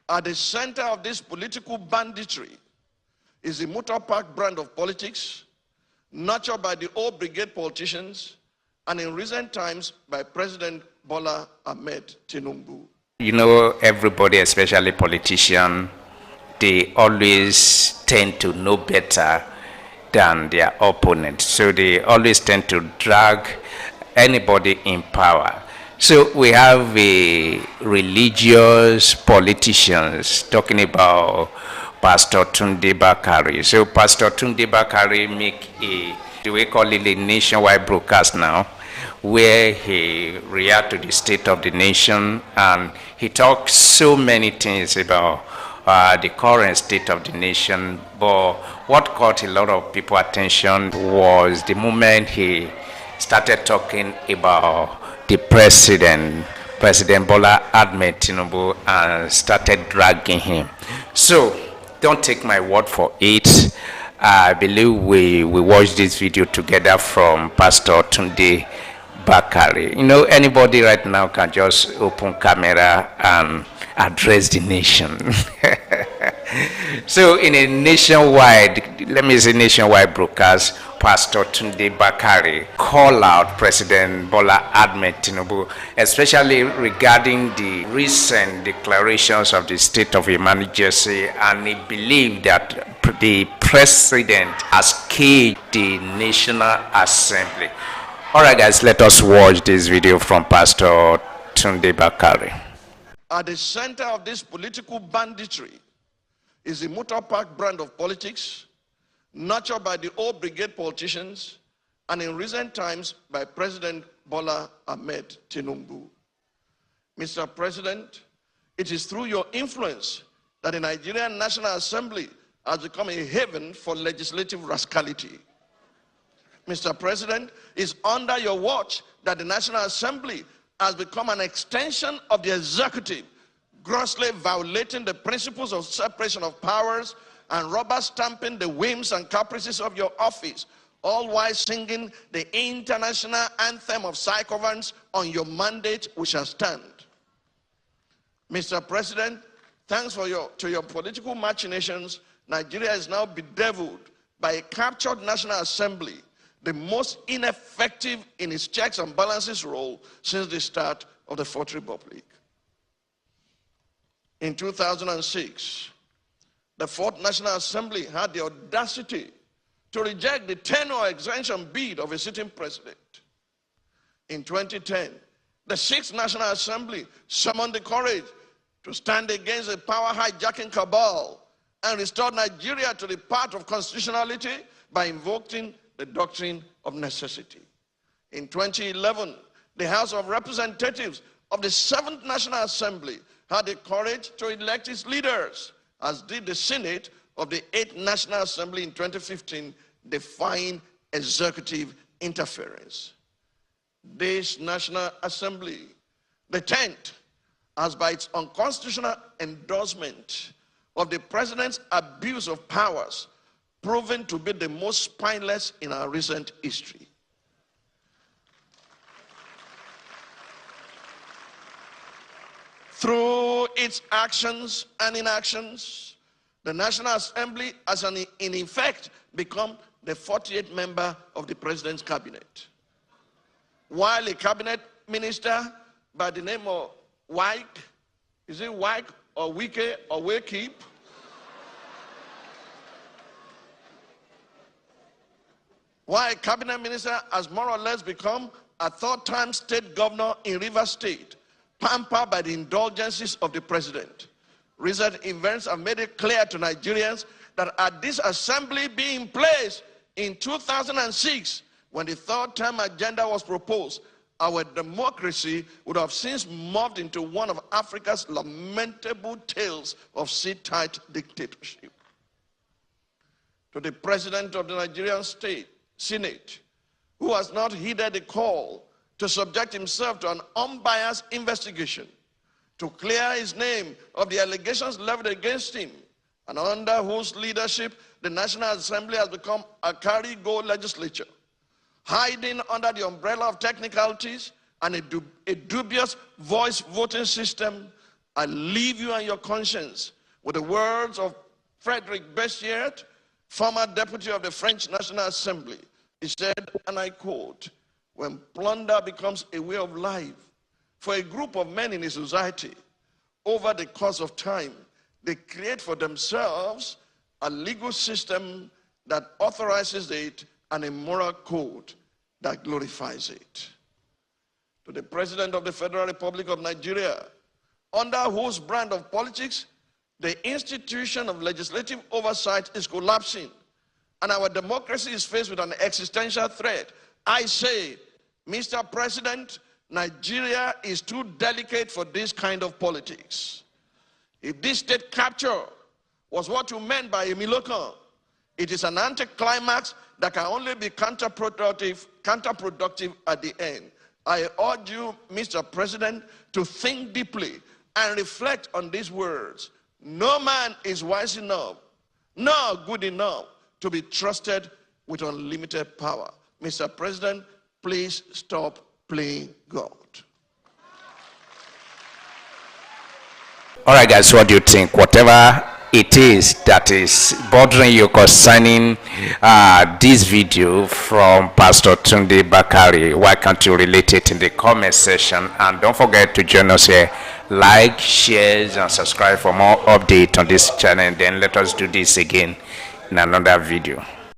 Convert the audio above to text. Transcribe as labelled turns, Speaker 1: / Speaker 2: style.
Speaker 1: At the center of this political banditry is the motor park brand of politics, nurtured by the old brigade politicians, and in recent times by President Bola Ahmed Tinubu.
Speaker 2: You know, everybody, especially politicians, they always tend to know better than their opponent. So they always tend to drag anybody in power. So we have religious politicians talking about Pastor Tunde Bakare. So Pastor Tunde Bakare make we call it a nationwide broadcast now, where he react to the state of the nation, and he talks so many things about the current state of the nation. But what caught a lot of people's attention was the moment he started talking about the President Bola Ahmed Tinubu, and started dragging him. So don't take my word for it. I believe we watched this video together from Pastor Tunde Bakare. You know, anybody right now can just open camera and address the nation. So in a nationwide, let me say nationwide broadcast, Pastor Tunde Bakare called out President Bola Ahmed Tinubu, especially regarding the recent declarations of the state of emergency, and he believed that the president has caged the National Assembly. All right, guys, let us watch this video from Pastor Tunde Bakare.
Speaker 1: At the center of this political banditry is the motor park brand of politics, nurtured by the old brigade politicians, and in recent times by President Bola Ahmed Tinubu. Mr. President, it is through your influence that the Nigerian National Assembly has become a haven for legislative rascality. Mr. President, it's under your watch that the National Assembly has become an extension of the executive, grossly violating the principles of separation of powers and rubber stamping the whims and caprices of your office, all while singing the international anthem of psychoviolence on your mandate we shall stand. Mr. President, thanks to your political machinations, Nigeria is now bedeviled by a captured National Assembly, the most ineffective in its checks and balances role since the start of the Fourth Republic. In 2006, the Fourth National Assembly had the audacity to reject the tenure extension bid of a sitting president. In 2010, the Sixth National Assembly summoned the courage to stand against a power hijacking cabal and restore Nigeria to the path of constitutionality by invoking the doctrine of necessity. In 2011, the House of Representatives of the Seventh National Assembly had the courage to elect its leaders, as did the Senate of the Eighth National Assembly in 2015, defying executive interference. This National Assembly, the 10th, has by its unconstitutional endorsement of the President's abuse of powers proven to be the most spineless in our recent history. Through its actions and inactions, the National Assembly has in effect become the 48th member of the President's cabinet. While a cabinet minister by the name of Wike, is it Wike or Wike or Wakeep? Why a cabinet minister has more or less become a third-time state governor in Rivers State, pampered by the indulgences of the president. Recent events have made it clear to Nigerians that had this assembly been in place in 2006, when the third-term agenda was proposed, our democracy would have since morphed into one of Africa's lamentable tales of sit-tight dictatorship. To the president of the Nigerian Senate, who has not heeded the call to subject himself to an unbiased investigation, to clear his name of the allegations leveled against him, and under whose leadership the National Assembly has become a carry-go legislature, hiding under the umbrella of technicalities and a dubious voice voting system, I leave you and your conscience with the words of Frederick Bessiert, former deputy of the French National Assembly. He said, and I quote, "When plunder becomes a way of life for a group of men in a society, over the course of time, they create for themselves a legal system that authorizes it and a moral code that glorifies it." To the President of the Federal Republic of Nigeria, under whose brand of politics the institution of legislative oversight is collapsing and our democracy is faced with an existential threat, I say, Mr. President, Nigeria is too delicate for this kind of politics. If this state capture was what you meant by a Milokan, it is an anticlimax that can only be counterproductive at the end. I urge you, Mr. President, to think deeply and reflect on these words. No man is wise enough, nor good enough to be trusted with unlimited power. Mr. President, please stop playing God.
Speaker 2: All right, guys, what do you think? Whatever it is that is bothering you concerning this video from Pastor Tunde Bakare, why can't you relate it in the comment section? And don't forget to join us here. Like, share, and subscribe for more updates on this channel. And then let us do this again in another video.